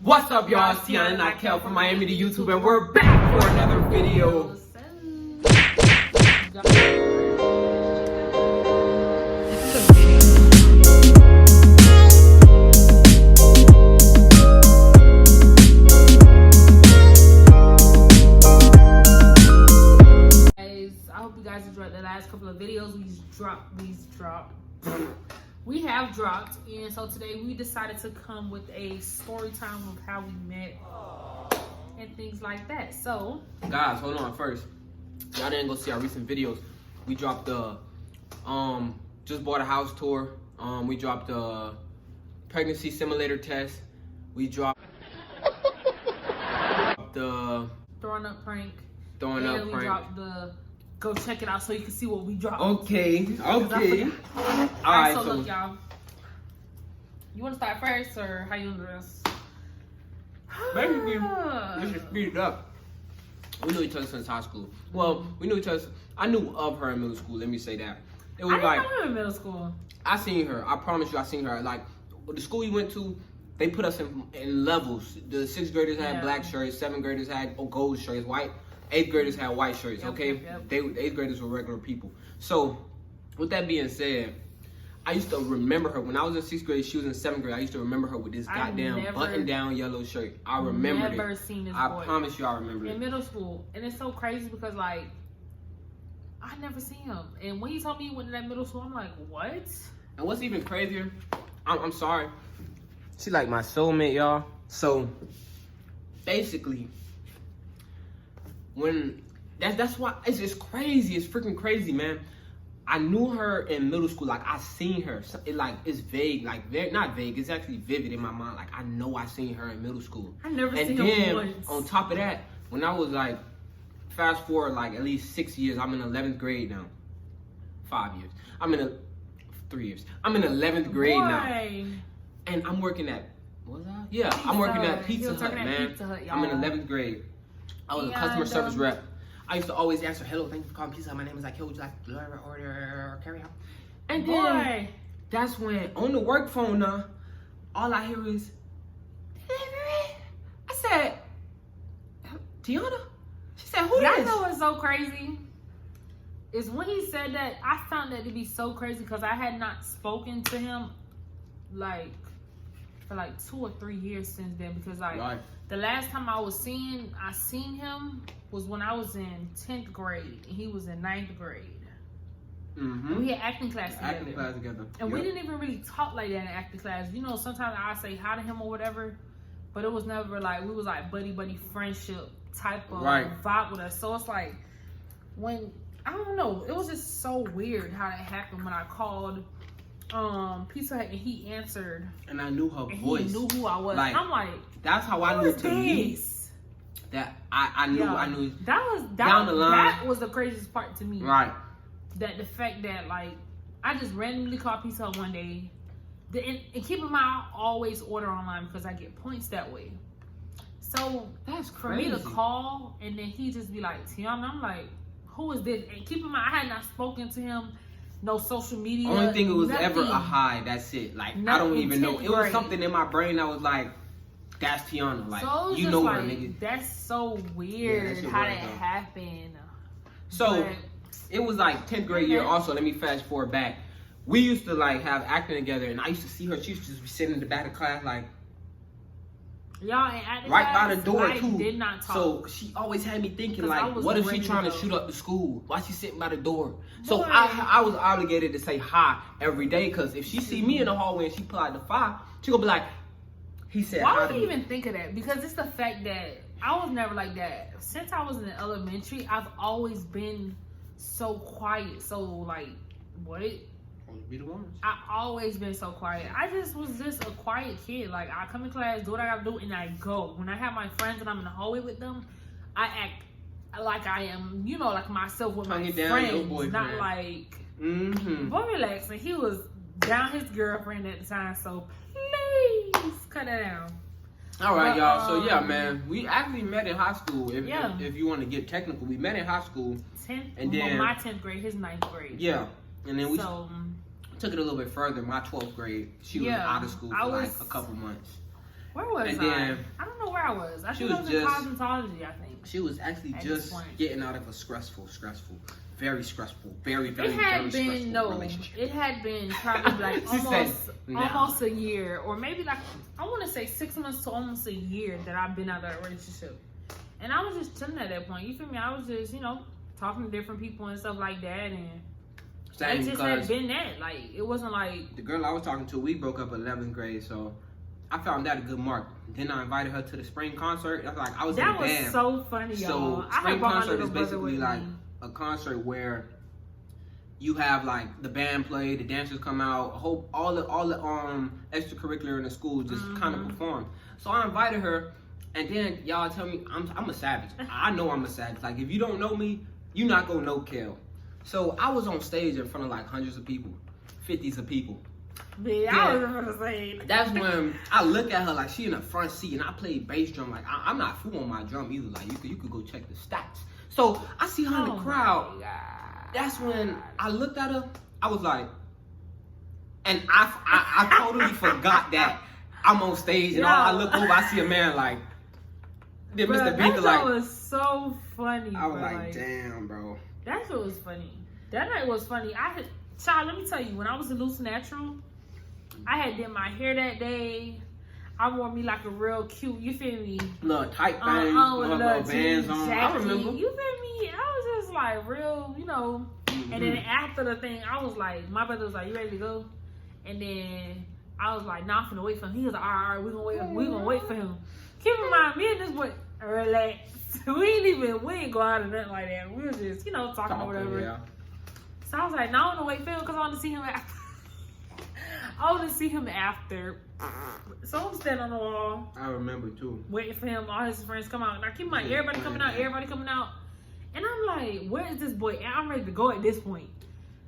What's up, y'all? It's Tianacherisse from Miami to YouTube, and we're back for another video. I hope you guys enjoyed the last couple of videos we have dropped, and so today we decided to come with a story time of how we met and things like that. So guys, hold on first. Y'all didn't go see our recent videos. We dropped the just bought a house tour. We dropped the pregnancy simulator test. We dropped the throwing up prank. We dropped the go check it out so you can see what we dropped. Okay. Alright, so look, y'all. You want to start first, or how you want to do this? Basically, let's just speed it up. We knew each other since high school. Well, we knew each other. I knew of her in middle school. Let me say that. It was I didn't know her in middle school. I seen her. I promise you, I seen her. Like the school you went to, they put us in levels. The 6th graders had black shirts. 7th graders had gold shirts. White. 8th graders had white shirts. Okay, Yep. The 8th graders were regular people. So, with that being said, I used to remember her when I was in 6th grade. She was in 7th grade. I used to remember her with this goddamn button-down yellow shirt. I remember it. Never seen this boy. I promise you, I remember it. In middle school, and it's so crazy because like I never seen him, and when he told me he went to that middle school, I'm like, what? And what's even crazier, I'm sorry, she like my soulmate, y'all. So basically, when that's why it's just crazy. It's freaking crazy, man. I knew her in middle school. Like I seen her. It's vague, like not vague. It's actually vivid in my mind. Like I know I seen her in middle school. I never seen her him once. And on top of that, when I was like, fast forward like at least 6 years. I'm in 11th grade now. 5 years. 3 years. I'm in 11th grade now. And I'm working at, what was I? Yeah, I'm working at Pizza Hut, man. I'm in 11th grade. I was a customer service rep. I used to always answer, hello, thank you for calling Pizza Hut. My name is like, would you like to order or carry out? And then that's when on the work phone now, all I hear is, delivery. I said, Tiana? She said, who Y'all this? know what's so crazy? Is when he said that, I found that to be so crazy because I had not spoken to him like for like 2 or 3 years since then, because like the last time I seen him was when I was in 10th grade and he was in 9th grade. Mm-hmm. We had acting class together. And we didn't even really talk like that in acting class. You know, sometimes I say hi to him or whatever, but it was never like, we was like buddy friendship type of vibe with us. So it's like, when, I don't know, it was just so weird how that happened when I called Pizza Hut and he answered. And I knew her voice. He knew who I was. Like, I'm like, that's how I knew to me that I knew that was down the line. That was the craziest part to me. Right. That the fact that like I just randomly called Pizza Hut one day. And keep in mind, I always order online because I get points that way. So that's for me to call and then he just be like, Tiana, I'm like, who is this? And keep in mind, I had not spoken to him. No social media. Only thing it was ever a hi. That's it. Like I don't even know. It was something in my brain that was like, "That's Tiana." Like so you know her, like, nigga. That's so weird how that happened. So it was like 10th grade year. Also, let me fast forward back. We used to like have acting together, and I used to see her. She used to just be sitting in the back of class, like y'all right by the door too. Did not talk. So she always had me thinking like, what if she trying to shoot up the school? Why she sitting by the door? So I was obligated to say hi every day, because if she see me in the hallway and she pull out the file, she gonna be like, he said hi. Why would you even think of that? Because it's the fact that I was never like that. Since I was in elementary, I've always been so quiet. So like, what? Be the ones. I always been so quiet. I just was just a quiet kid. Like I come in class, do what I gotta do, and I go. When I have my friends and I'm in the hallway with them, I act like I am, you know, like myself with my friends, not like boy relax. And he was down his girlfriend at the time, so please cut that down. All right, y'all. So yeah, man, we actually met in high school. If you want to get technical, we met in high school. 10th, and then my 10th grade, his 9th grade. Yeah, and then we took it a little bit further. My 12th grade, she was out of school for like a couple months. Where was I? Then, I where I was. I think I was in cosmetology, I think. She was actually just getting out of a very stressful relationship. It had been probably like almost a year, or maybe like, I want to say 6 months to almost a year that I've been out of that relationship. And I was just chilling at that point. You feel me? I was just, talking to different people and stuff like that. And it just had been that. Like, it wasn't like... The girl I was talking to, we broke up in 11th grade, so I found that a good mark. Then I invited her to the spring concert. I was in the band. That was so funny, y'all. So spring concert is basically like a concert where you have like the band play, the dancers come out, all the extracurricular in the school just kind of perform. So I invited her, and then y'all tell me I'm a savage. I know I'm a savage. Like, if you don't know me, you're not gonna know Kel. So I was on stage in front of like hundreds of people, 50s of people. Yeah, I was gonna say. That's when I look at her like she in the front seat, and I play bass drum. Like, I'm not fool on my drum either. Like, you could go check the stats. So I see her in the crowd. That's when I looked at her. I was like, and I totally forgot that I'm on stage, and I look over, I see a man like, did Mr. Beaker like? That was so funny. I was like, damn, bro. That shit was funny. That night was funny. Child, let me tell you, when I was in Loose Natural, I had did my hair that day. I wore me like a real cute, you feel me? Little tight thing, little bands on. I remember. You feel me? I was just like real, And then after the thing, I was like, my brother was like, you ready to go? And then I was like, nah, I'm finna wait for him. He was like, all right, we gonna wait for him. Keep in mind, me and this boy, relax. We ain't go out or nothing like that. We was just, talking or whatever. Yeah. So I was like, no, I want to wait for him because I want to see him after. I want to see him after. So I'm standing on the wall. I remember too. Waiting for him, all his friends come out. Now keep in mind, everybody coming out. And I'm like, where is this boy? And I'm ready to go at this point.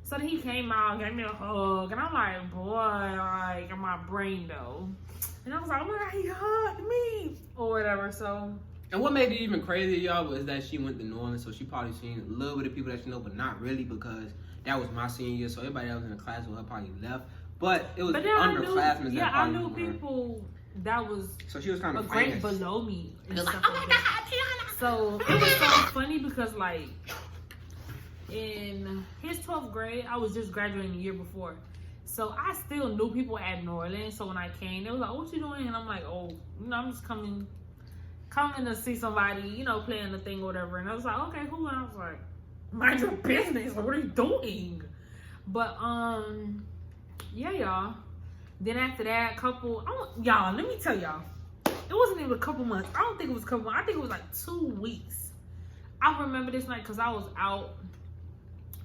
So then he came out, gave me a hug. And I'm like, boy, like, in my brain though. And I was like, oh my God, he hugged me. Or whatever, so. And what made it even crazier, y'all, was that she went to New Orleans, so she probably seen a little bit of people that she know, but not really, because that was my senior year, so everybody that was in the class with her probably left. But it was underclassmen that I knew people that was so she was kind of a grade below me. And stuff like, oh my God, Tiana! So it was so funny because, like, in his 12th grade, I was just graduating the year before. So I still knew people at New Orleans, so when I came, they was like, oh, what you doing? And I'm like, oh, I'm just coming to see somebody, playing the thing or whatever. And I was like, okay, cool. And I was like, mind your business. What are you doing? But, yeah, y'all. Then after that, y'all, let me tell y'all. It wasn't even a couple months. I don't think it was a couple months. I think it was like 2 weeks. I remember this night because I was out.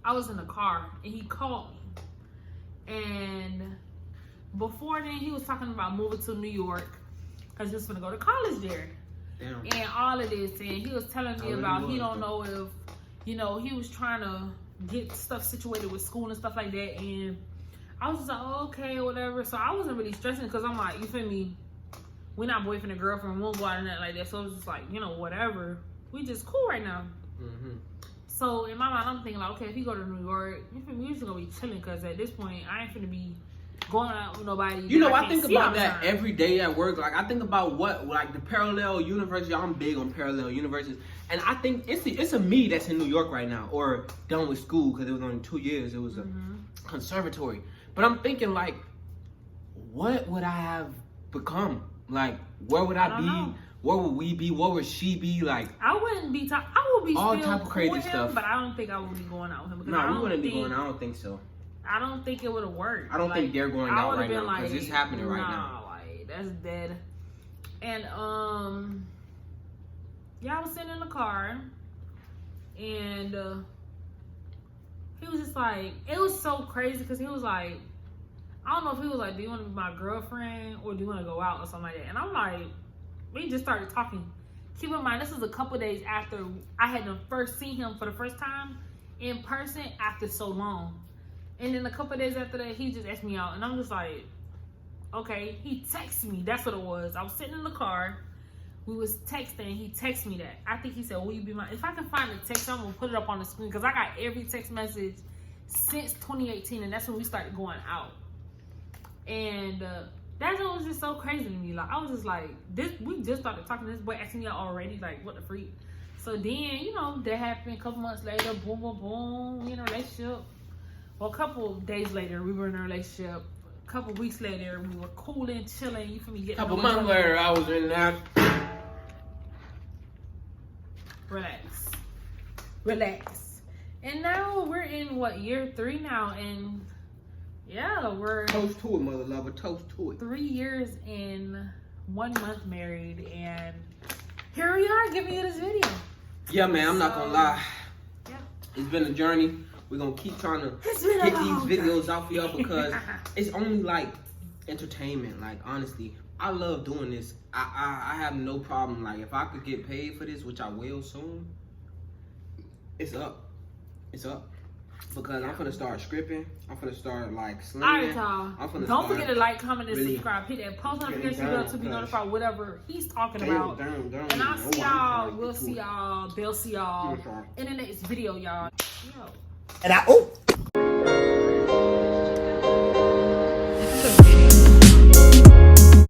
I was in the car and he called me. And before then, he was talking about moving to New York because he was going to go to college there. Damn. And all of this, and he was telling me about he don't know if, he was trying to get stuff situated with school and stuff like that. And I was just like, oh, okay, whatever. So I wasn't really stressing because I'm like, you feel me? We're not boyfriend and girlfriend. We won't go out and nothing like that. So it was just like, whatever. We just cool right now. Mm-hmm. So in my mind, I'm thinking like, okay, if he go to New York, you feel me? We just gonna be chilling because at this point, I ain't finna be going out with nobody. I think about that every day at work. Like, I think about the parallel universes. I'm big on parallel universes. And I think it's a me that's in New York right now or done with school because it was only 2 years. It was a conservatory. But I'm thinking, like, what would I have become? Like, where would I be? Know. Where would we be? What would she be? Like, I wouldn't be. I would be all still type of crazy with him, stuff. but I don't think I would be going out with him. No, we wouldn't be going. I don't think so. I don't think it would have worked. I don't think they're going out right now because it's happening right now. Like, that's dead. And yeah, I was sitting in the car, and he was just like, it was so crazy because he was like, I don't know if he was like, do you want to be my girlfriend or do you want to go out or something like that? And I'm like, we just started talking. Keep in mind, this was a couple days after I had first seen him for the first time in person after so long. And then a couple days after that, he just asked me out. And I'm just like, okay. He texted me. That's what it was. I was sitting in the car. We was texting. He texted me that. I think he said, will you be my... If I can find the text, I'm going to put it up on the screen. Because I got every text message since 2018. And that's when we started going out. And that was just so crazy to me. Like, I was just like, this. We just started talking to this boy, asking me out already. Like, what the freak? So then, you know, that happened. A couple months later, boom, boom, boom. We in a relationship. Well, a couple days later, we were in a relationship. A couple weeks later, we were cooling, chilling. You feel me? A couple months later, I was in that. Relax. And now we're in what, year 3 now, and yeah, we're Toast to it, mother lover. Toast to it. 3 years and 1 month married, and here we are giving you this video. Yeah, man, I'm not gonna lie. Yeah. It's been a journey. We're gonna keep trying to It's been get a long these videos time. out for y'all because it's only like entertainment. Like, honestly, I love doing this. I have no problem. Like, if I could get paid for this, which I will soon, it's up. It's up. Because I'm gonna start scripting. I'm gonna start like slinging. Alright, y'all. I'm gonna Don't forget to like, comment, and really subscribe. Hit that post notification down, bell to be notified whatever he's talking Damn, about. And I'll see y'all. We'll see y'all. They'll see y'all in the next video, y'all. Yo. And